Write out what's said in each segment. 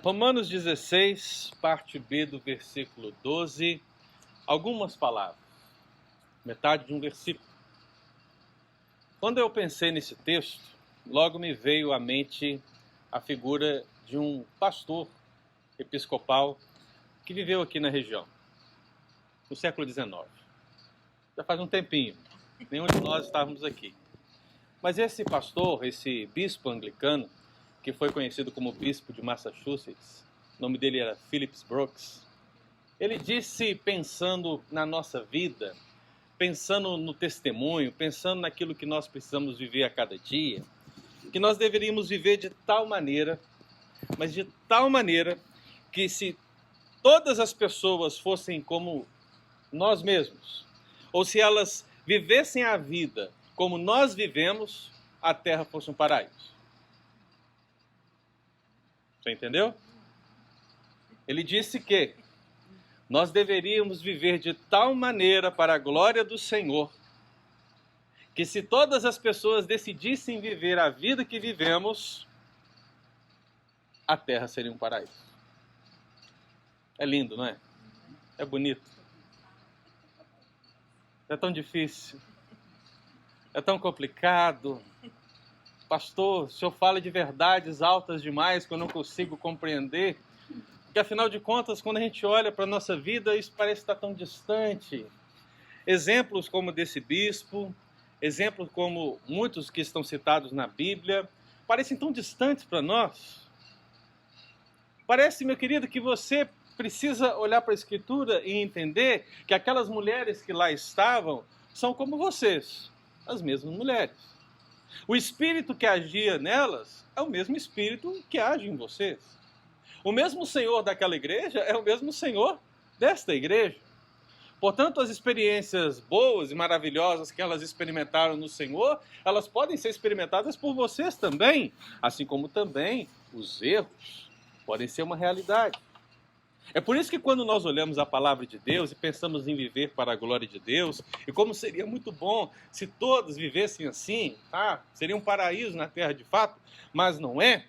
Romanos 16, parte B do versículo 12, algumas palavras, metade de um versículo. Quando eu pensei nesse texto, logo me veio à mente a figura de um pastor episcopal que viveu aqui na região, no século XIX. Já faz um tempinho, nenhum de nós estávamos aqui. Mas esse pastor, esse bispo anglicano, que foi conhecido como bispo de Massachusetts, o nome dele era Phillips Brooks, ele disse, pensando na nossa vida, pensando no testemunho, pensando naquilo que nós precisamos viver a cada dia, que nós deveríamos viver de tal maneira, mas de tal maneira que se todas as pessoas fossem como nós mesmos, ou se elas vivessem a vida como nós vivemos, a terra fosse um paraíso. Você entendeu? Ele disse que nós deveríamos viver de tal maneira para a glória do Senhor, que se todas as pessoas decidissem viver a vida que vivemos, a terra seria um paraíso. É lindo, não é? É bonito. É tão difícil. É tão complicado. Pastor, o senhor fala de verdades altas demais que eu não consigo compreender. Porque afinal de contas, quando a gente olha para a nossa vida, isso parece estar tão distante. Exemplos como desse bispo, exemplos como muitos que estão citados na Bíblia, parecem tão distantes para nós. Parece, meu querido, que você precisa olhar para a Escritura e entender que aquelas mulheres que lá estavam são como vocês, as mesmas mulheres. O espírito que agia nelas é o mesmo espírito que age em vocês. O mesmo Senhor daquela igreja é o mesmo Senhor desta igreja. Portanto, as experiências boas e maravilhosas que elas experimentaram no Senhor, elas podem ser experimentadas por vocês também, assim como também os erros podem ser uma realidade. É por isso que quando nós olhamos a palavra de Deus e pensamos em viver para a glória de Deus, e como seria muito bom se todos vivessem assim, tá? Seria um paraíso na terra de fato, mas não é.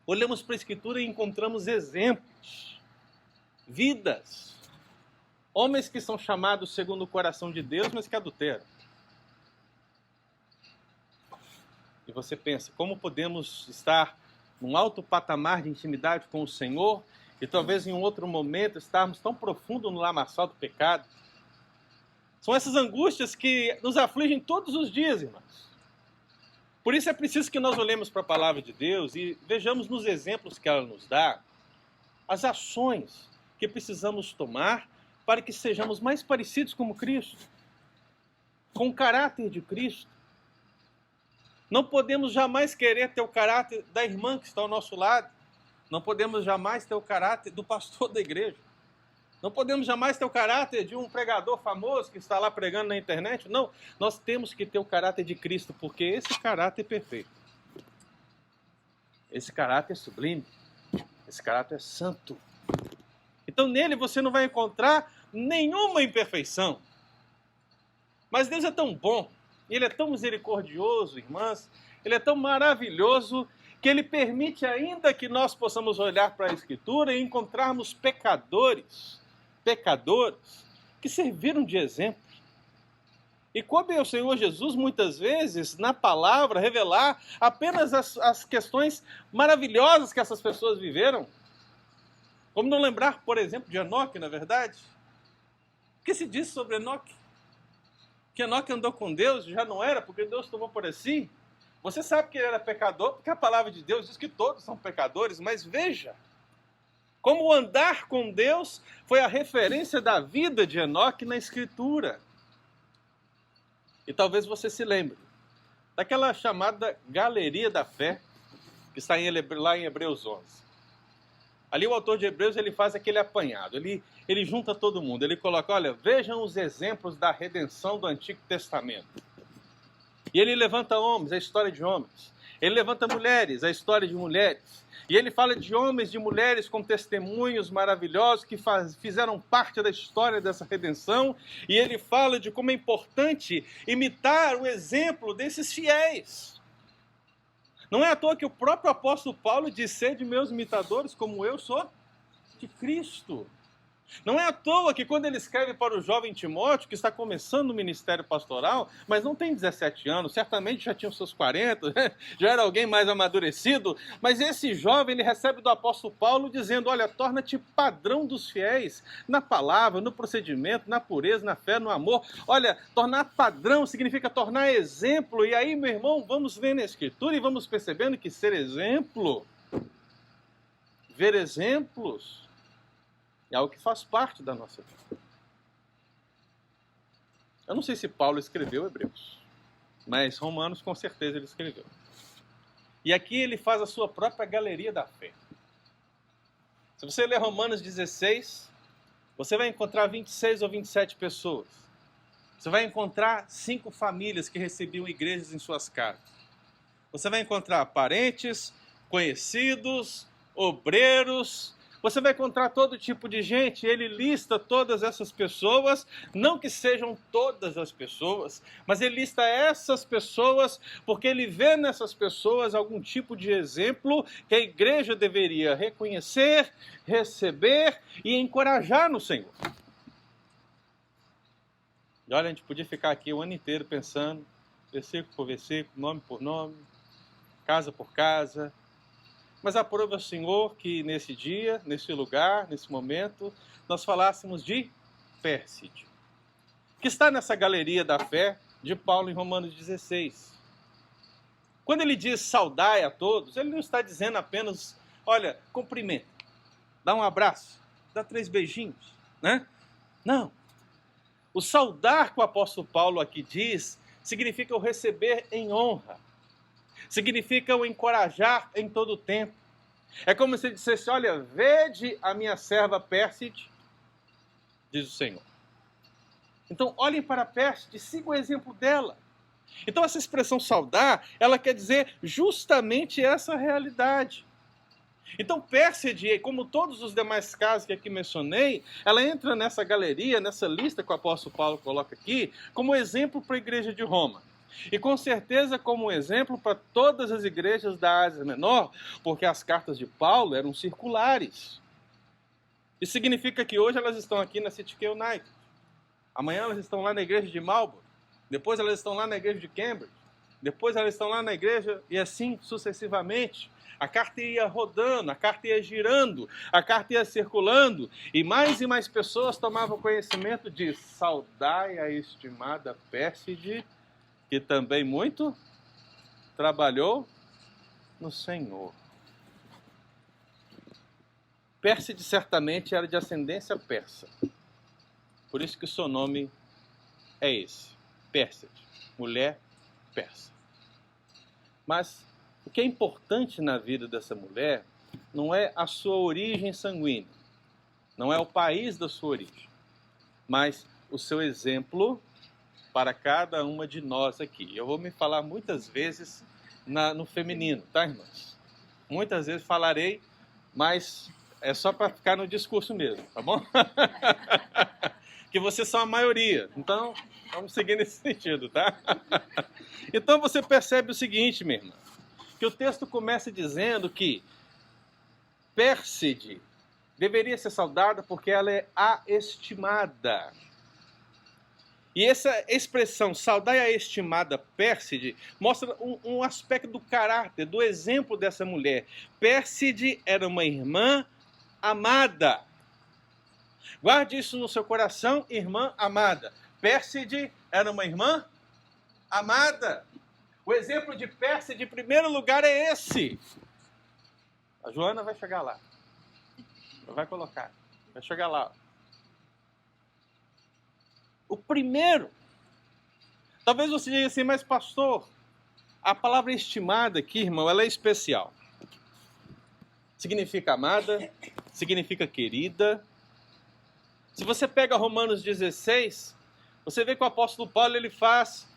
Olhamos para a Escritura e encontramos exemplos, vidas, homens que são chamados segundo o coração de Deus, mas que adulteram. E você pensa, como podemos estar num alto patamar de intimidade com o Senhor e talvez em um outro momento estarmos tão profundo no lamaçal do pecado? São essas angústias que nos afligem todos os dias, irmãos. Por isso é preciso que nós olhemos para a palavra de Deus e vejamos nos exemplos que ela nos dá as ações que precisamos tomar para que sejamos mais parecidos com Cristo, com o caráter de Cristo. Não podemos jamais querer ter o caráter da irmã que está ao nosso lado. Não podemos jamais ter o caráter do pastor da igreja. Não podemos jamais ter o caráter de um pregador famoso que está lá pregando na internet. Não, nós temos que ter o caráter de Cristo, porque esse caráter é perfeito. Esse caráter é sublime. Esse caráter é santo. Então nele você não vai encontrar nenhuma imperfeição. Mas Deus é tão bom, Ele é tão misericordioso, irmãs, Ele é tão maravilhoso, que Ele permite ainda que nós possamos olhar para a Escritura e encontrarmos pecadores que serviram de exemplo. E coube ao Senhor Jesus, muitas vezes, na palavra, revelar apenas as questões maravilhosas que essas pessoas viveram. Como não lembrar, por exemplo, de Enoque, na verdade? O que se diz sobre Enoque? Que Enoque andou com Deus, já não era, porque Deus tomou por si. Você sabe que ele era pecador, porque a palavra de Deus diz que todos são pecadores, mas veja, como andar com Deus foi a referência da vida de Enoque na Escritura. E talvez você se lembre daquela chamada galeria da fé, que está lá em Hebreus 11. Ali o autor de Hebreus ele faz aquele apanhado, ele junta todo mundo, ele coloca, olha, vejam os exemplos da redenção do Antigo Testamento. E ele levanta homens, a história de homens. Ele levanta mulheres, a história de mulheres. E ele fala de homens e de mulheres com testemunhos maravilhosos que fizeram parte da história dessa redenção. E ele fala de como é importante imitar o exemplo desses fiéis. Não é à toa que o próprio apóstolo Paulo diz: sede meus imitadores, como eu sou de Cristo. Não é à toa que quando ele escreve para o jovem Timóteo, que está começando o ministério pastoral, mas não tem 17 anos, certamente já tinha os seus 40, já era alguém mais amadurecido, mas esse jovem ele recebe do apóstolo Paulo dizendo: olha, torna-te padrão dos fiéis, na palavra, no procedimento, na pureza, na fé, no amor. Olha, tornar padrão significa tornar exemplo, e aí, meu irmão, vamos ver na Escritura e vamos percebendo que ser exemplo, ver exemplos, é algo que faz parte da nossa vida. Eu não sei se Paulo escreveu Hebreus, mas Romanos com certeza ele escreveu. E aqui ele faz a sua própria galeria da fé. Se você ler Romanos 16, você vai encontrar 26 ou 27 pessoas. Você vai encontrar 5 famílias que recebiam igrejas em suas casas. Você vai encontrar parentes, conhecidos, obreiros. Você vai encontrar todo tipo de gente. Ele lista todas essas pessoas, não que sejam todas as pessoas, mas ele lista essas pessoas porque ele vê nessas pessoas algum tipo de exemplo que a igreja deveria reconhecer, receber e encorajar no Senhor. E olha, a gente podia ficar aqui o ano inteiro pensando, versículo por versículo, nome por nome, casa por casa. Mas aprove ao Senhor que nesse dia, nesse lugar, nesse momento, nós falássemos de Pérside, que está nessa galeria da fé de Paulo em Romanos 16. Quando ele diz saudai a todos, ele não está dizendo apenas, olha, cumprimenta, dá um abraço, dá 3 beijinhos, né? Não. O saudar que o apóstolo Paulo aqui diz, significa o receber em honra. Significa o encorajar em todo o tempo. É como se ele dissesse: olha, vede a minha serva Pérside, diz o Senhor. Então, olhem para Pérside, sigam o exemplo dela. Então, essa expressão saudar, ela quer dizer justamente essa realidade. Então, Pérside, como todos os demais casos que aqui mencionei, ela entra nessa galeria, nessa lista que o apóstolo Paulo coloca aqui, como exemplo para a igreja de Roma. E com certeza como exemplo para todas as igrejas da Ásia Menor, porque as cartas de Paulo eram circulares. Isso significa que hoje elas estão aqui na City United. Amanhã elas estão lá na igreja de Marlborough. Depois elas estão lá na igreja de Cambridge. Depois elas estão lá na igreja e assim sucessivamente. A carta ia rodando, a carta ia girando, a carta ia circulando. E mais pessoas tomavam conhecimento de saudai a estimada Pérside, que também muito trabalhou no Senhor. Pérside certamente era de ascendência persa. Por isso que o seu nome é esse, Pérside, mulher persa. Mas o que é importante na vida dessa mulher não é a sua origem sanguínea, não é o país da sua origem, mas o seu exemplo para cada uma de nós aqui. Eu vou me falar muitas vezes no feminino, tá, irmãs? Muitas vezes falarei, mas é só para ficar no discurso mesmo, tá bom? Que vocês são a maioria, então vamos seguir nesse sentido, tá? Então você percebe o seguinte, minha irmã, que o texto começa dizendo que Pérside deveria ser saudada porque ela é a estimada. E essa expressão, saudai a estimada Pérside, mostra um aspecto do caráter, do exemplo dessa mulher. Pérside era uma irmã amada. Guarde isso no seu coração, irmã amada. Pérside era uma irmã amada. O exemplo de Pérside, em primeiro lugar, é esse. A Joana vai chegar lá. Vai colocar. Vai chegar lá. O primeiro. Talvez você diga assim, mas pastor, a palavra estimada aqui, irmão, ela é especial. Significa amada, significa querida. Se você pega Romanos 16, você vê que o apóstolo Paulo ele faz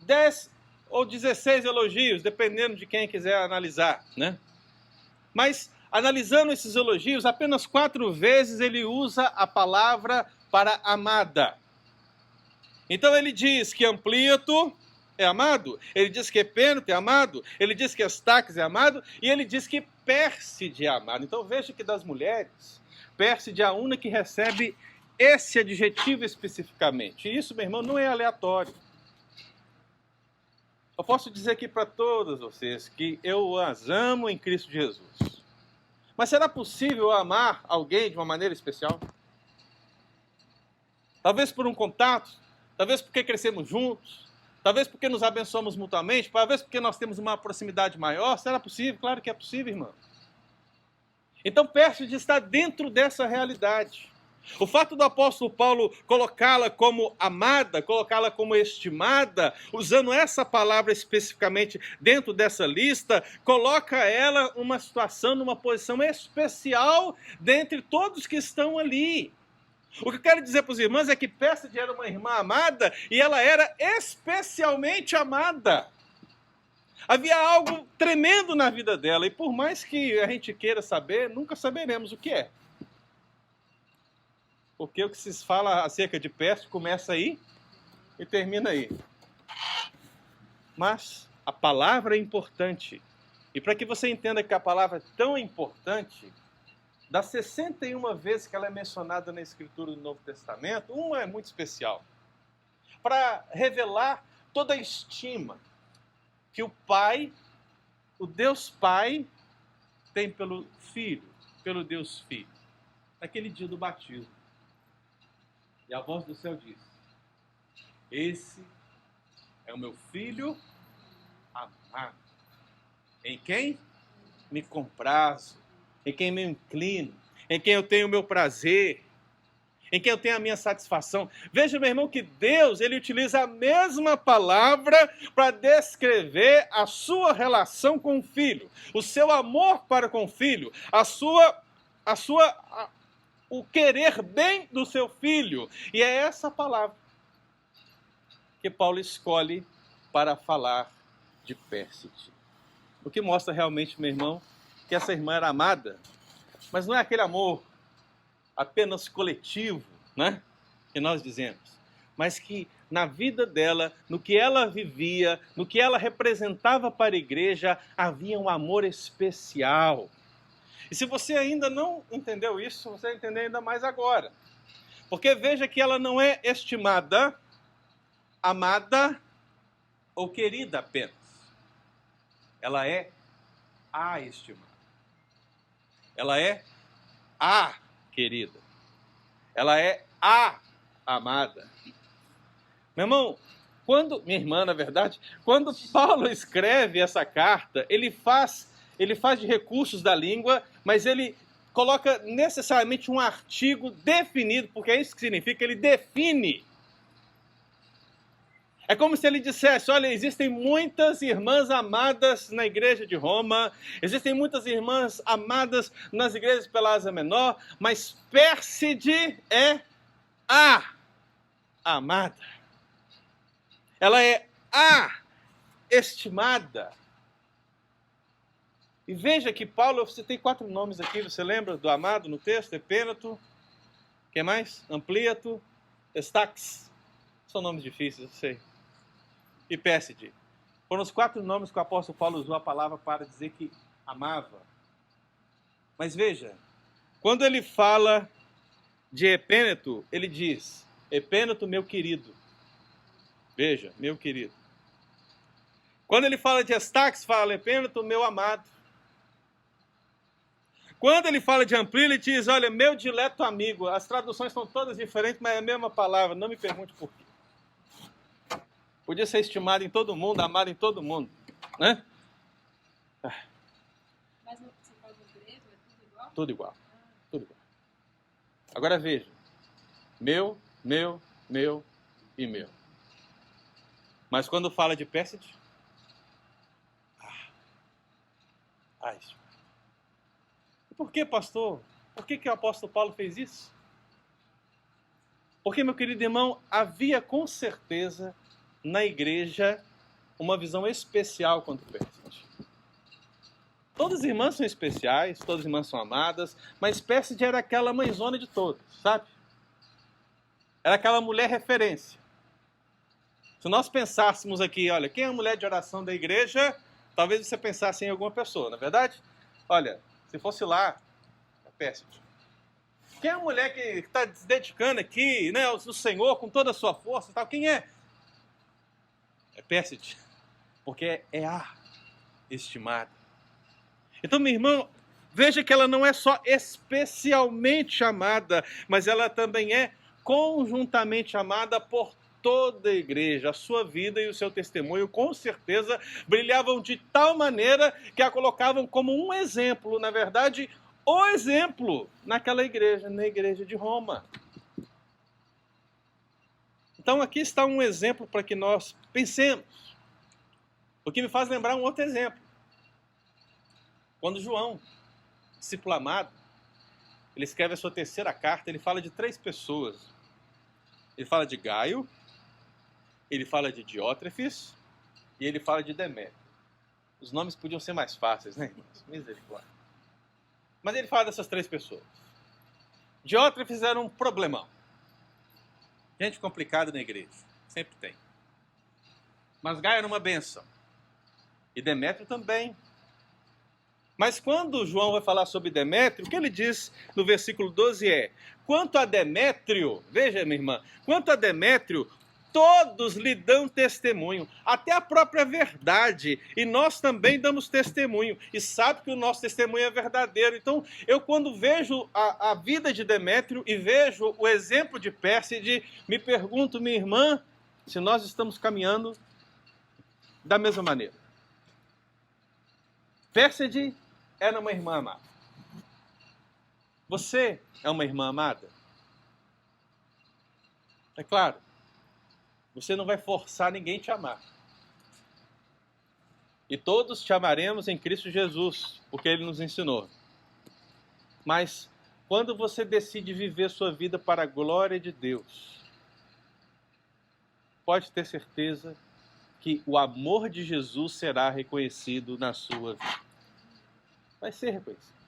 10 ou 16 elogios, dependendo de quem quiser analisar, né? Mas, analisando esses elogios, apenas 4 vezes ele usa a palavra para amada. Então ele diz que Amplíato, é amado, ele diz que Epêneto é amado, ele diz que Estaques é amado, e ele diz que Pérside é amado. Então veja que das mulheres, Pérside é a única que recebe esse adjetivo especificamente. E isso, meu irmão, não é aleatório. Eu posso dizer aqui para todas vocês que eu as amo em Cristo Jesus. Mas será possível amar alguém de uma maneira especial? Talvez por um contato, talvez porque crescemos juntos, talvez porque nos abençoamos mutuamente, talvez porque nós temos uma proximidade maior. Será possível? Claro que é possível, irmão. Então Pérside está dentro dessa realidade. O fato do apóstolo Paulo colocá-la como amada, colocá-la como estimada, usando essa palavra especificamente dentro dessa lista, coloca ela numa situação, numa posição especial dentre todos que estão ali. O que eu quero dizer para os irmãos é que Pérside era uma irmã amada e ela era especialmente amada. Havia algo tremendo na vida dela e por mais que a gente queira saber, nunca saberemos o que é. Porque o que se fala acerca de Pérside começa aí e termina aí. Mas a palavra é importante. E para que você entenda que a palavra é tão importante, das 61 vezes que ela é mencionada na Escritura do Novo Testamento, uma é muito especial. Para revelar toda a estima que o Pai, o Deus Pai, tem pelo Filho, pelo Deus Filho. Naquele dia do batismo. E a voz do céu diz: esse é o meu Filho amado, em quem me comprazo, em quem me inclino, em quem eu tenho o meu prazer, em quem eu tenho a minha satisfação. Veja, meu irmão, que Deus, ele utiliza a mesma palavra para descrever a sua relação com o Filho, o seu amor para com o Filho, o querer bem do seu Filho. E é essa palavra que Paulo escolhe para falar de Pérside. O que mostra realmente, meu irmão, que essa irmã era amada, mas não é aquele amor apenas coletivo, né, que nós dizemos, mas que na vida dela, no que ela vivia, no que ela representava para a igreja, havia um amor especial. E se você ainda não entendeu isso, você vai entender ainda mais agora. Porque veja que ela não é estimada, amada ou querida apenas. Ela é a estimada. Ela é a querida. Ela é a amada. Meu irmão, minha irmã, na verdade, quando Paulo escreve essa carta, ele faz de recursos da língua, mas ele coloca necessariamente um artigo definido, porque é isso que significa, ele define. É como se ele dissesse: olha, existem muitas irmãs amadas na igreja de Roma, existem muitas irmãs amadas nas igrejas pela Ásia Menor, mas Pérside é a amada. Ela é a estimada. E veja que Paulo, eu citei 4 nomes aqui, você lembra do amado no texto? Epêneto, quem mais? Amplíato, Estaques, são nomes difíceis, eu sei. E Pérside. Foram os 4 nomes que o apóstolo Paulo usou a palavra para dizer que amava. Mas veja, quando ele fala de Epêneto, ele diz: Epêneto, meu querido. Veja, meu querido. Quando ele fala de Estaques, fala Epêneto, meu amado. Quando ele fala de Amplíato, ele diz: olha, meu dileto amigo. As traduções são todas diferentes, mas é a mesma palavra. Não me pergunte por quê. Podia ser estimado em todo mundo, amado em todo mundo, né? Mas você fala no grego, é tudo igual? Tudo igual. Tudo igual. Agora veja. Meu e meu. Mas quando fala de Pérside, isso. Por que, pastor? Por que o apóstolo Paulo fez isso? Porque, meu querido irmão, havia com certeza na igreja uma visão especial quanto a Pérside. Todas as irmãs são especiais, todas as irmãs são amadas, mas Pérside era aquela mãezona de todas, sabe? Era aquela mulher referência. Se nós pensássemos aqui, olha, quem é a mulher de oração da igreja, talvez você pensasse em alguma pessoa, não é verdade? Olha, se fosse lá, é péssimo. Quem é a mulher que está se dedicando aqui, né, ao Senhor com toda a sua força e tal? Quem é? É Pérside, porque é a estimada. Então, minha irmã, veja que ela não é só especialmente amada, mas ela também é conjuntamente amada por toda a igreja. A sua vida e o seu testemunho, com certeza, brilhavam de tal maneira que a colocavam como um exemplo, na verdade, o exemplo naquela igreja, na igreja de Roma. Então aqui está um exemplo para que nós pensemos. O que me faz lembrar um outro exemplo. Quando João, discípulo amado, ele escreve a sua terceira carta, ele fala de 3 pessoas. Ele fala de Gaio, ele fala de Diótrefes e ele fala de Demétrio. Os nomes podiam ser mais fáceis, né, irmãos? Misericórdia. Mas ele fala dessas 3 pessoas. Diótrefes era um problemão. Gente complicada na igreja. Sempre tem. Mas Gaio era uma bênção. E Demétrio também. Mas quando João vai falar sobre Demétrio, o que ele diz no versículo 12 é: quanto a Demétrio, veja minha irmã, quanto a Demétrio, todos lhe dão testemunho, até a própria verdade, e nós também damos testemunho, e sabe que o nosso testemunho é verdadeiro. Então, eu quando vejo a vida de Demétrio e vejo o exemplo de Pérside, me pergunto, minha irmã, se nós estamos caminhando da mesma maneira. Pérside era uma irmã amada. Você é uma irmã amada? É claro. Você não vai forçar ninguém a te amar. E todos te amaremos em Cristo Jesus, porque Ele nos ensinou. Mas quando você decide viver sua vida para a glória de Deus, pode ter certeza que o amor de Jesus será reconhecido na sua vida. Vai ser reconhecido.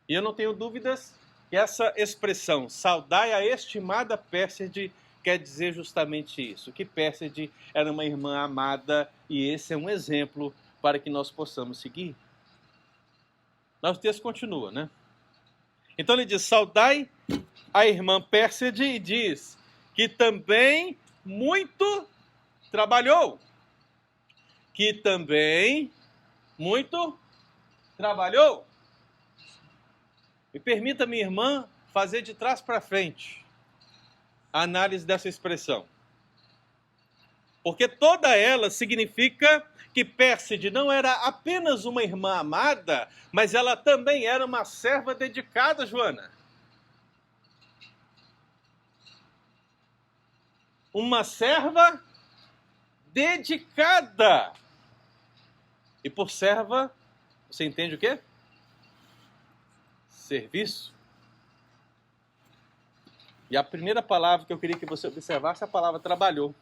E eu não tenho dúvidas que essa expressão, saudai a estimada Pérside, quer dizer justamente isso, que Pérside era uma irmã amada e esse é um exemplo para que nós possamos seguir. Mas o texto continua, né? Então ele diz, saudai a irmã Pérside e diz que também muito trabalhou. Que também muito trabalhou. Me permita, minha irmã, fazer de trás para frente a análise dessa expressão. Porque toda ela significa que Pérside não era apenas uma irmã amada, mas ela também era uma serva dedicada, Joana. Uma serva dedicada. E por serva, você entende o quê? Serviço. E a primeira palavra que eu queria que você observasse é a palavra trabalhou.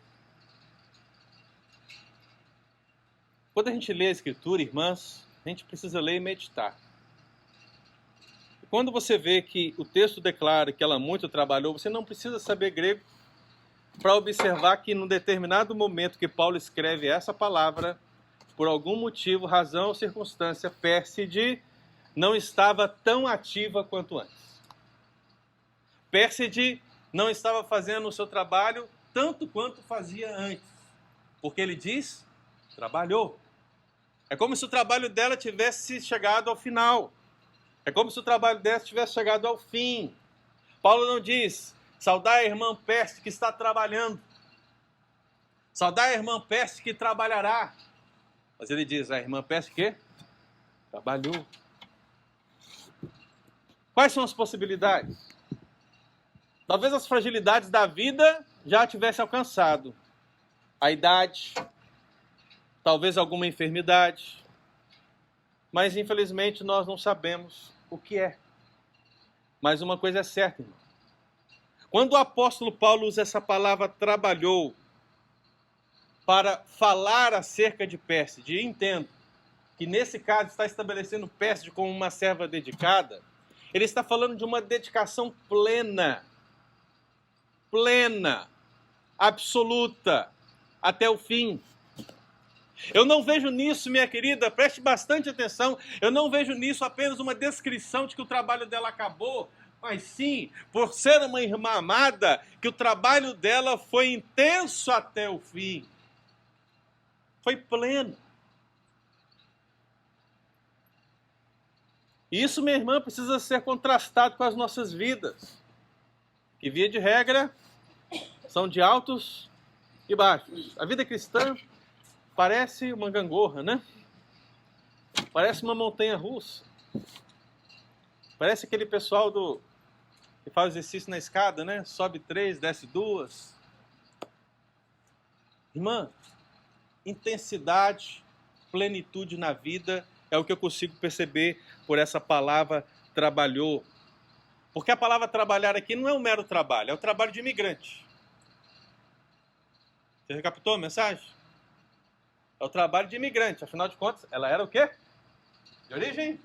Quando a gente lê a Escritura, irmãs, a gente precisa ler e meditar. E quando você vê que o texto declara que ela muito trabalhou, você não precisa saber grego para observar que num determinado momento que Paulo escreve essa palavra, por algum motivo, razão ou circunstância, Pérside não estava tão ativa quanto antes. Pérside não estava fazendo o seu trabalho tanto quanto fazia antes. Porque ele diz, trabalhou. É como se o trabalho dela tivesse chegado ao final. É como se o trabalho dela tivesse chegado ao fim. Paulo não diz, saudai a irmã Pérside que está trabalhando. Saudai a irmã Pérside que trabalhará. Mas ele diz, a irmã Pérside que trabalhou. Quais são as possibilidades? Talvez as fragilidades da vida já tivesse alcançado. A idade, talvez alguma enfermidade. Mas infelizmente nós não sabemos o que é. Mas uma coisa é certa, irmão. Quando o apóstolo Paulo usa essa palavra trabalhou para falar acerca de Pérside, e entendo que nesse caso está estabelecendo Pérside como uma serva dedicada, ele está falando de uma dedicação plena, absoluta, até o fim. Eu não vejo nisso, minha querida, preste bastante atenção, eu não vejo nisso apenas uma descrição de que o trabalho dela acabou, mas sim, por ser uma irmã amada, que o trabalho dela foi intenso até o fim. Foi pleno. E isso, minha irmã, precisa ser contrastado com as nossas vidas, que via de regra são de altos e baixos. A vida cristã parece uma gangorra, né? Parece uma montanha-russa. Parece aquele pessoal que faz exercício na escada, né? Sobe 3, desce 2. Irmã, intensidade, plenitude na vida é o que eu consigo perceber por essa palavra trabalhou. Porque a palavra trabalhar aqui não é um mero trabalho, é o trabalho de imigrante. Você já captou a mensagem? É o trabalho de imigrante. Afinal de contas, ela era o quê? De origem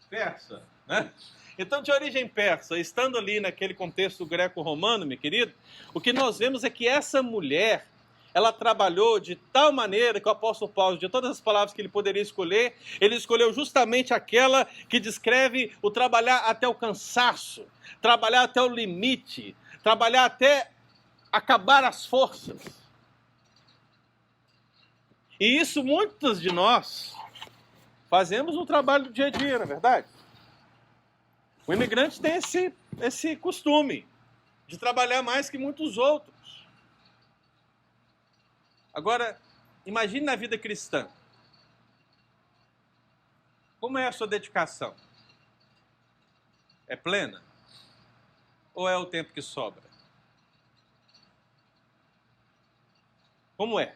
persa, né? Então, de origem persa, estando ali naquele contexto greco-romano, meu querido, o que nós vemos é que essa mulher, ela trabalhou de tal maneira que o apóstolo Paulo, de todas as palavras que ele poderia escolher, ele escolheu justamente aquela que descreve o trabalhar até o cansaço, trabalhar até o limite, trabalhar até acabar as forças. E isso muitos de nós fazemos no trabalho do dia a dia, não é verdade? O imigrante tem esse costume de trabalhar mais que muitos outros. Agora, imagine na vida cristã. Como é a sua dedicação? É plena? Ou é o tempo que sobra? Como é?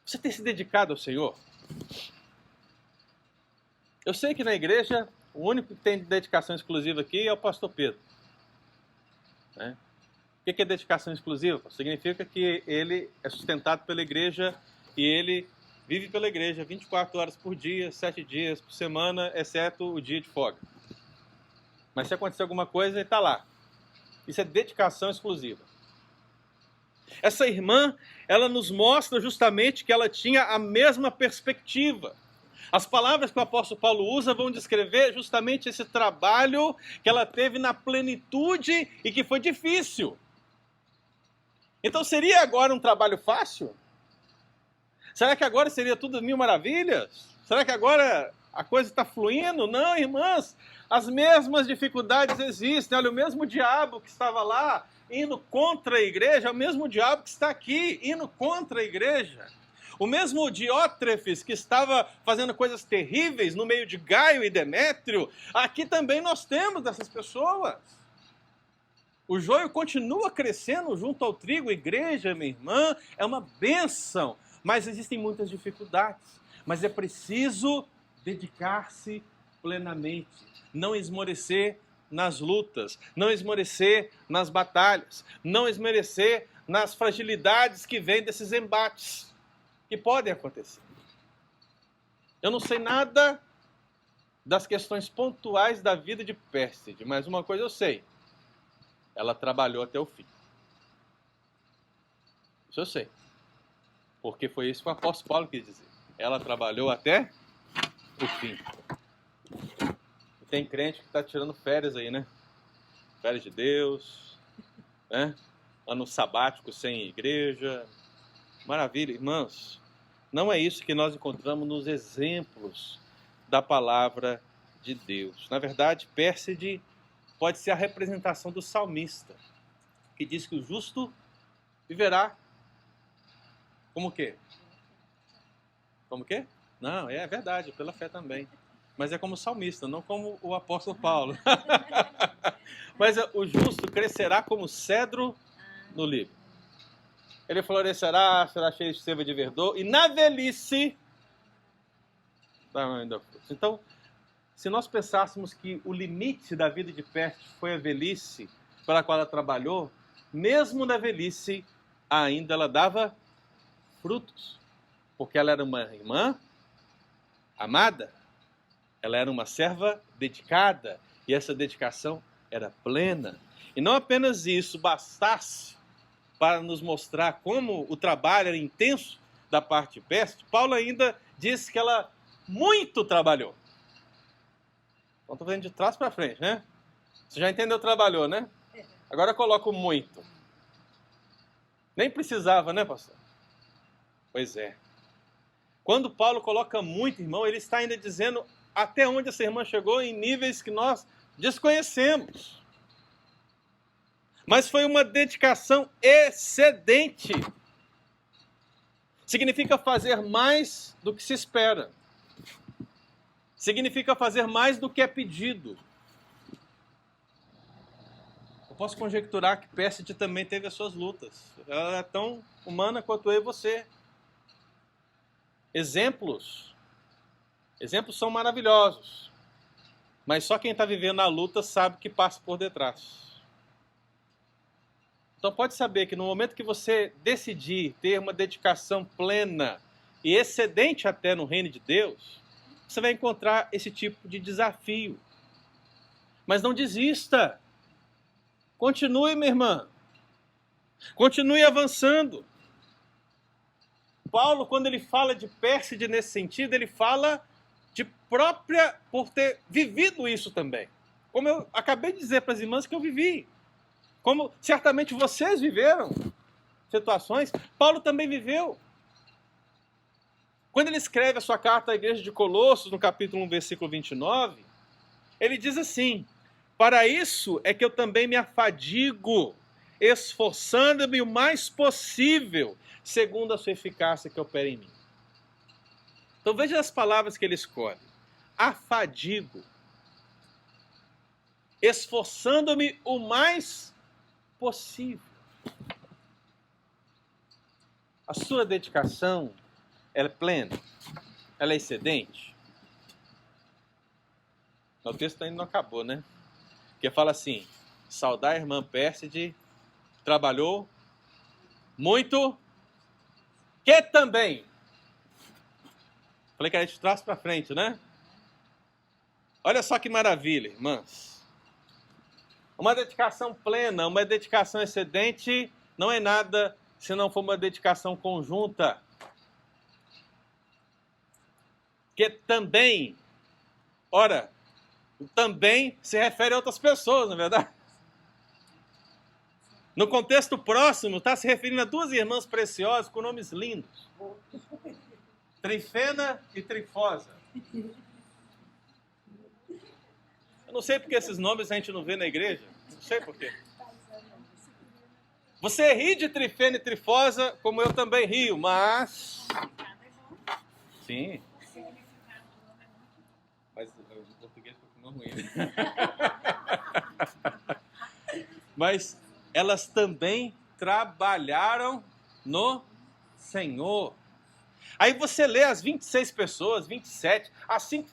Você tem se dedicado ao Senhor? Eu sei que na igreja, o único que tem dedicação exclusiva aqui é o pastor Pedro. Né? O que é dedicação exclusiva? Significa que ele é sustentado pela igreja e ele vive pela igreja 24 horas por dia, 7 dias por semana, exceto o dia de folga. Mas se acontecer alguma coisa, ele está lá. Isso é dedicação exclusiva. Essa irmã, ela nos mostra justamente que ela tinha a mesma perspectiva. As palavras que o apóstolo Paulo usa vão descrever justamente esse trabalho que ela teve na plenitude e que foi difícil. Então seria agora um trabalho fácil? Será que agora seria tudo mil maravilhas? Será que agora a coisa está fluindo? Não, irmãs, as mesmas dificuldades existem. Olha, o mesmo diabo que estava lá indo contra a igreja, é o mesmo diabo que está aqui indo contra a igreja. O mesmo Diótrefes que estava fazendo coisas terríveis no meio de Gaio e Demétrio, aqui também nós temos dessas pessoas. O joio continua crescendo junto ao trigo. Igreja, minha irmã, é uma bênção, mas existem muitas dificuldades. Mas é preciso dedicar-se plenamente, não esmorecer nas lutas, não esmorecer nas batalhas, não esmorecer nas fragilidades que vêm desses embates que podem acontecer. Eu não sei nada das questões pontuais da vida de Pérside, mas uma coisa eu sei: ela trabalhou até o fim. Isso eu sei, porque foi isso que o apóstolo Paulo quis dizer. Ela trabalhou até o fim. Tem crente que está tirando férias aí, né? Férias de Deus, né? Ano sabático sem igreja. Maravilha, irmãos. Não é isso que nós encontramos nos exemplos da palavra de Deus. Na verdade, Pérside pode ser a representação do salmista, que diz que o justo viverá como o quê? Como o quê? Não, é verdade, pela fé também. Mas é como salmista, não como o apóstolo Paulo. Mas o justo crescerá como cedro no Líbano. Ele florescerá, será cheio de seiva de verdor, e na velhice dará frutos. Então, se nós pensássemos que o limite da vida de Pérside foi a velhice pela qual ela trabalhou, mesmo na velhice, ainda ela dava frutos. Porque ela era uma irmã amada, ela era uma serva dedicada, e essa dedicação era plena. E não apenas isso bastasse, para nos mostrar como o trabalho era intenso da parte de Pérside, Paulo ainda disse que ela muito trabalhou. Então estou vendo de trás para frente, né? Você já entendeu trabalhou, né? Agora eu coloco muito. Nem precisava, né, pastor? Pois é. Quando Paulo coloca muito, irmão, ele está ainda dizendo até onde essa irmã chegou em níveis que nós desconhecemos. Mas foi uma dedicação excedente. Significa fazer mais do que se espera. Significa fazer mais do que é pedido. Eu posso conjecturar que Pérside também teve as suas lutas. Ela é tão humana quanto eu e você. Exemplos são maravilhosos. Mas só quem está vivendo a luta sabe que passa por detrás. Então pode saber que no momento que você decidir ter uma dedicação plena e excedente até no reino de Deus, você vai encontrar esse tipo de desafio. Mas não desista. Continue, minha irmã. Continue avançando. Paulo, quando ele fala de Pérside nesse sentido, ele fala de própria, por ter vivido isso também. Como eu acabei de dizer para as irmãs que eu vivi. Como certamente vocês viveram situações, Paulo também viveu. Quando ele escreve a sua carta à igreja de Colossos, no capítulo 1, versículo 29, ele diz assim: para isso é que eu também me afadigo, esforçando-me o mais possível, segundo a sua eficácia que opera em mim. Então veja as palavras que ele escolhe. Afadigo, esforçando-me o mais possível. A sua dedicação, ela é plena? Ela é excedente? O texto ainda não acabou, né? Porque fala assim: saudar a irmã Pérside, trabalhou muito, que também. Falei que era de trás para frente, né? Olha só que maravilha, irmãs. Uma dedicação plena, uma dedicação excedente, não é nada se não for uma dedicação conjunta. Que também, ora, também se refere a outras pessoas, não é verdade? No contexto próximo, está se referindo a duas irmãs preciosas com nomes lindos. Trifena e Trifosa. Eu não sei porque esses nomes a gente não vê na igreja. Não sei por quê. Você ri de Trifena e Trifosa, como eu também rio, mas... Sim. Mas o português ficou ruim, né? Mas elas também trabalharam no Senhor. Aí você lê as 26 pessoas, 27, as 5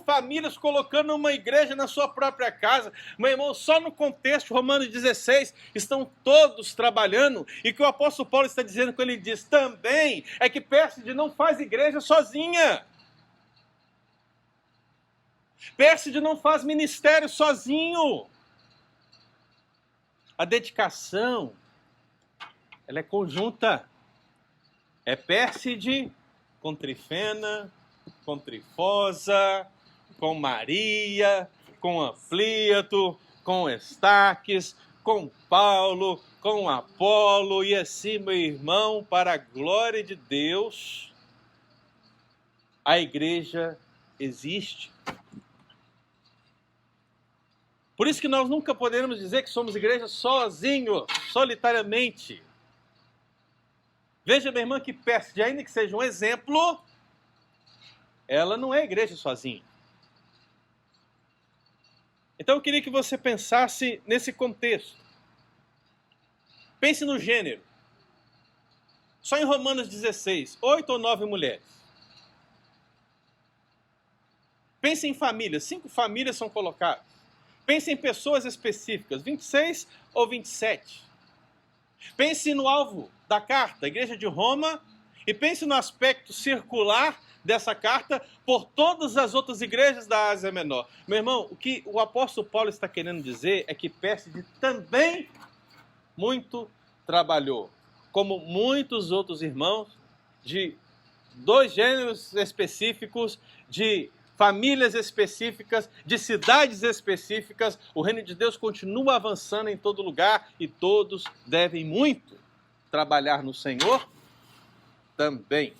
famílias colocando uma igreja na sua própria casa. Meu irmão, só no contexto, Romanos 16, estão todos trabalhando. E que o apóstolo Paulo está dizendo quando ele diz também, é que Pérside não faz igreja sozinha. Pérside não faz ministério sozinho. A dedicação, ela é conjunta. É Pérside com Trifena, com Trifosa, com Maria, com Ampliato, com Estaques, com Paulo, com Apolo e assim, meu irmão, para a glória de Deus, a igreja existe. Por isso que nós nunca podemos dizer que somos igreja sozinhos, solitariamente. Veja, minha irmã, que Pérside, ainda que seja um exemplo, ela não é igreja sozinha. Então eu queria que você pensasse nesse contexto. Pense no gênero. Só em Romanos 16, 8 ou 9 mulheres. Pense em famílias, 5 famílias são colocadas. Pense em pessoas específicas, 26 ou 27. Pense no alvo da carta, a igreja de Roma, e pense no aspecto circular dessa carta por todas as outras igrejas da Ásia Menor. Meu irmão, o que o apóstolo Paulo está querendo dizer é que Pérside também muito trabalhou, como muitos outros irmãos, de 2 gêneros específicos, de famílias específicas, de cidades específicas. O reino de Deus continua avançando em todo lugar e todos devem muito trabalhar no Senhor também.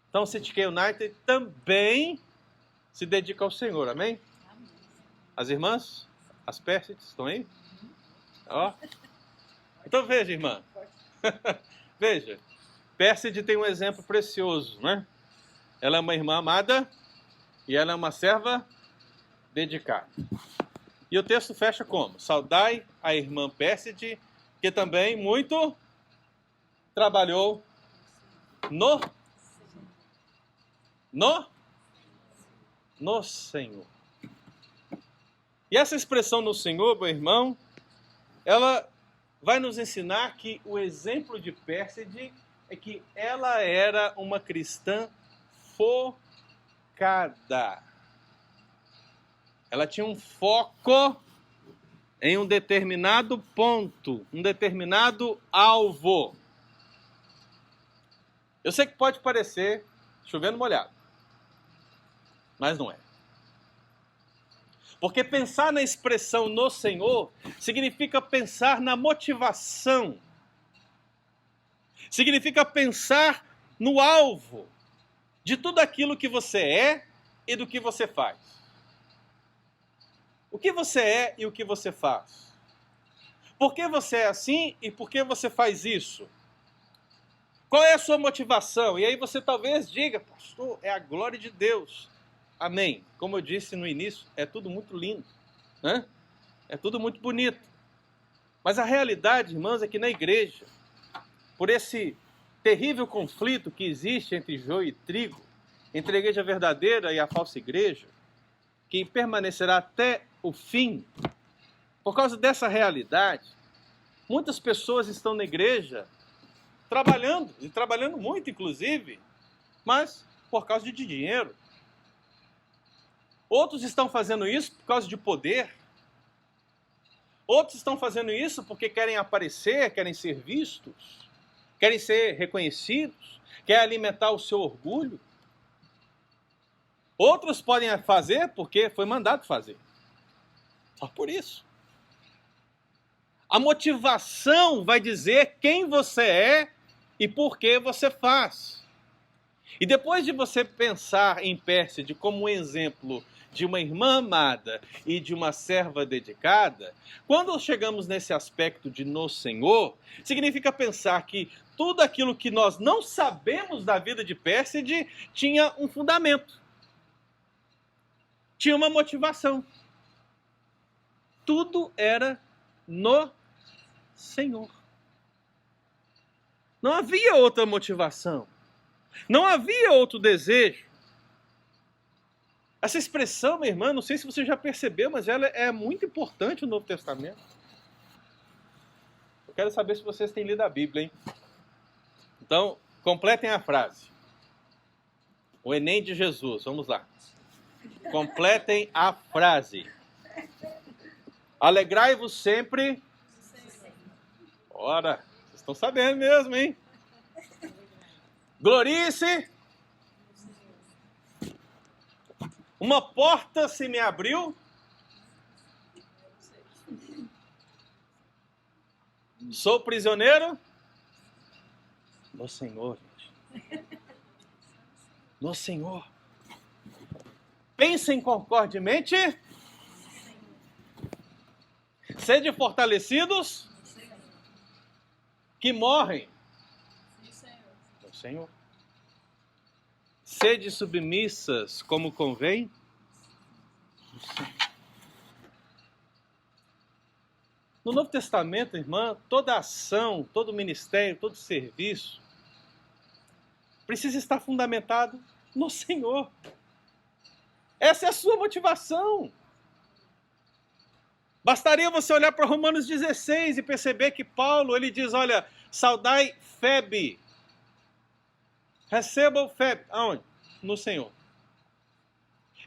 Então, o CTK United também se dedica ao Senhor, amém? As irmãs, as Pérsides, estão aí? Ó. Então veja, irmã. Veja, Pérside tem um exemplo precioso, né? Ela é uma irmã amada e ela é uma serva dedicada. E o texto fecha como? Saudai a irmã Pérside, que também muito trabalhou no Senhor. E essa expressão no Senhor, meu irmão, ela vai nos ensinar que o exemplo de Pérside é que ela era uma cristã focada. Ela tinha um foco em um determinado ponto, um determinado alvo. Eu sei que pode parecer chovendo molhado, mas não é. Porque pensar na expressão no Senhor significa pensar na motivação. Significa pensar no alvo de tudo aquilo que você é e do que você faz. O que você é e o que você faz. Por que você é assim e por que você faz isso? Qual é a sua motivação? E aí você talvez diga, pastor, é a glória de Deus. Amém. Como eu disse no início, é tudo muito lindo, né? É tudo muito bonito. Mas a realidade, irmãos, é que na igreja, por esse terrível conflito que existe entre joio e trigo, entre a igreja verdadeira e a falsa igreja, que permanecerá até o fim, por causa dessa realidade, muitas pessoas estão na igreja trabalhando, e trabalhando muito, inclusive, mas por causa de dinheiro. Outros estão fazendo isso por causa de poder. Outros estão fazendo isso porque querem aparecer, querem ser vistos, querem ser reconhecidos, querem alimentar o seu orgulho. Outros podem fazer porque foi mandado fazer. Só por isso. A motivação vai dizer quem você é e por que você faz. E depois de você pensar em Pérside como um exemplo de uma irmã amada e de uma serva dedicada, quando chegamos nesse aspecto de no Senhor, significa pensar que tudo aquilo que nós não sabemos da vida de Pérside tinha um fundamento, tinha uma motivação. Tudo era no Senhor. Não havia outra motivação, não havia outro desejo. Essa expressão, minha irmã, não sei se você já percebeu, mas ela é muito importante no Novo Testamento. Eu quero saber se vocês têm lido a Bíblia, hein? Então, completem a frase. O Enem de Jesus, vamos lá. Completem a frase. Alegrai-vos sempre. Ora, vocês estão sabendo mesmo, hein? Glorie-se. Uma porta se me abriu. Sou prisioneiro no Senhor, gente. No Senhor. Pensem concordemente. Sede fortalecidos que morrem no Senhor. Sede submissas como convém. No Novo Testamento, irmã, toda ação, todo ministério, todo serviço precisa estar fundamentado no Senhor. Essa é a sua motivação. Bastaria você olhar para Romanos 16 e perceber que Paulo, ele diz, olha, saudai Febe. Receba o Febe. Aonde? No Senhor.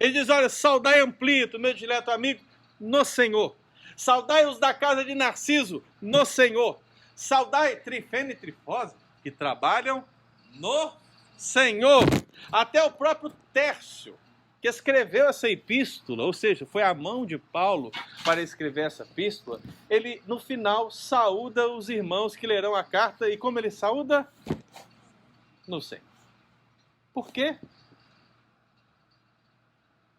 Ele diz, olha, saudai Amplito, meu dileto amigo, no Senhor. Saudai os da casa de Narciso, no Senhor. Saudai Trifena e Trifose, que trabalham no Senhor. Até o próprio Tércio, que escreveu essa epístola, ou seja, foi a mão de Paulo para escrever essa epístola, ele, no final, saúda os irmãos que lerão a carta. E como ele saúda? No Senhor. Por quê?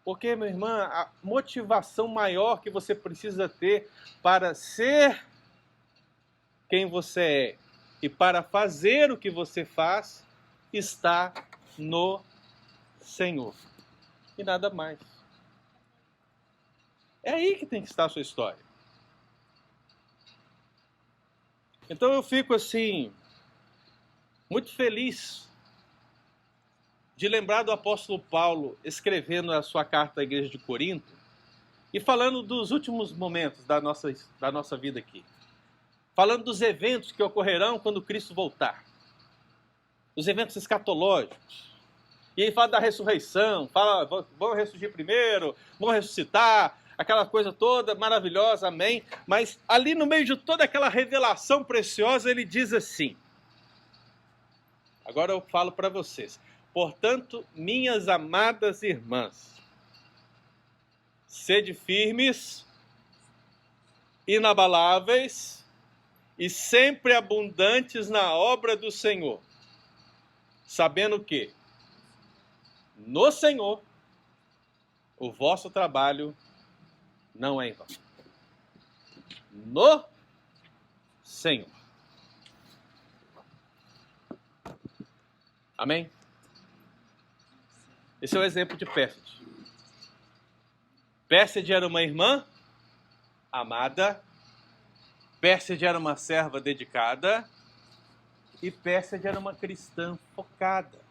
Porque, minha irmã, a motivação maior que você precisa ter para ser quem você é e para fazer o que você faz está no Senhor. E nada mais. É aí que tem que estar a sua história. Então eu fico assim, muito feliz de lembrar do apóstolo Paulo escrevendo a sua carta à igreja de Corinto e falando dos últimos momentos da nossa vida aqui. Falando dos eventos que ocorrerão quando Cristo voltar. Os eventos escatológicos. E aí fala da ressurreição, fala, vão ressurgir primeiro, vão ressuscitar, aquela coisa toda maravilhosa, amém? Mas ali no meio de toda aquela revelação preciosa, ele diz assim, agora eu falo para vocês, portanto, minhas amadas irmãs, sede firmes, inabaláveis e sempre abundantes na obra do Senhor, sabendo que no Senhor o vosso trabalho não é em vão. No Senhor. Amém? Esse é o exemplo de Pérside. Pérside era uma irmã amada, Pérside era uma serva dedicada e Pérside era uma cristã focada.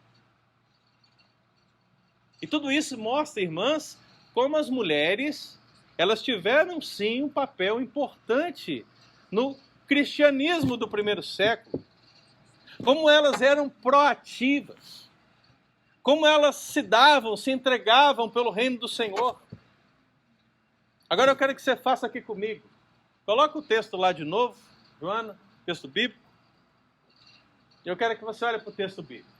E tudo isso mostra, irmãs, como as mulheres, elas tiveram sim um papel importante no cristianismo do primeiro século. Como elas eram proativas. Como elas se davam, se entregavam pelo reino do Senhor. Agora eu quero que você faça aqui comigo. Coloca o texto lá de novo, Joana, texto bíblico. Eu quero que você olhe para o texto bíblico.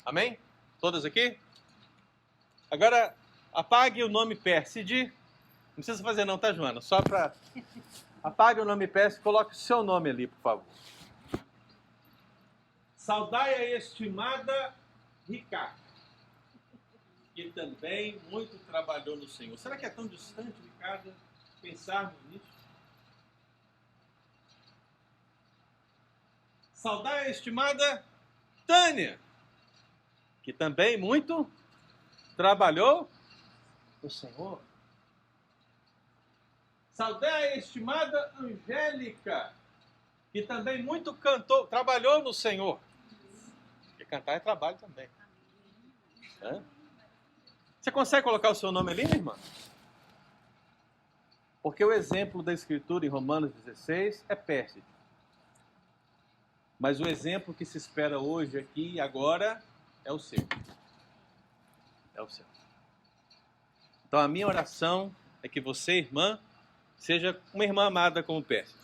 Amém? Todas aqui? Agora, apague o nome Pérside. Não precisa fazer não, tá, Joana? Só para... Apague o nome Pérside e coloque o seu nome ali, por favor. Saudai a estimada Ricardo, que também muito trabalhou no Senhor. Será que é tão distante, Ricardo, pensarmos nisso? Saudai a estimada Tânia, que também muito trabalhou no Senhor. Saudai a estimada Angélica, que também muito cantou, trabalhou no Senhor. Porque cantar é trabalho também. Hã? Você consegue colocar o seu nome ali, minha irmã? Porque o exemplo da Escritura em Romanos 16 é Pérside. Mas o exemplo que se espera hoje aqui e agora é o seu. É o seu. Então a minha oração é que você, irmã, seja uma irmã amada como Pérside.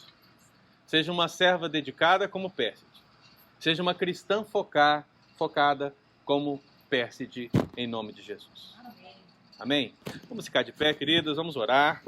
Seja uma serva dedicada como Pérside. Seja uma cristã focada como Pérside, em nome de Jesus. Amém? Vamos ficar de pé, queridos, vamos orar.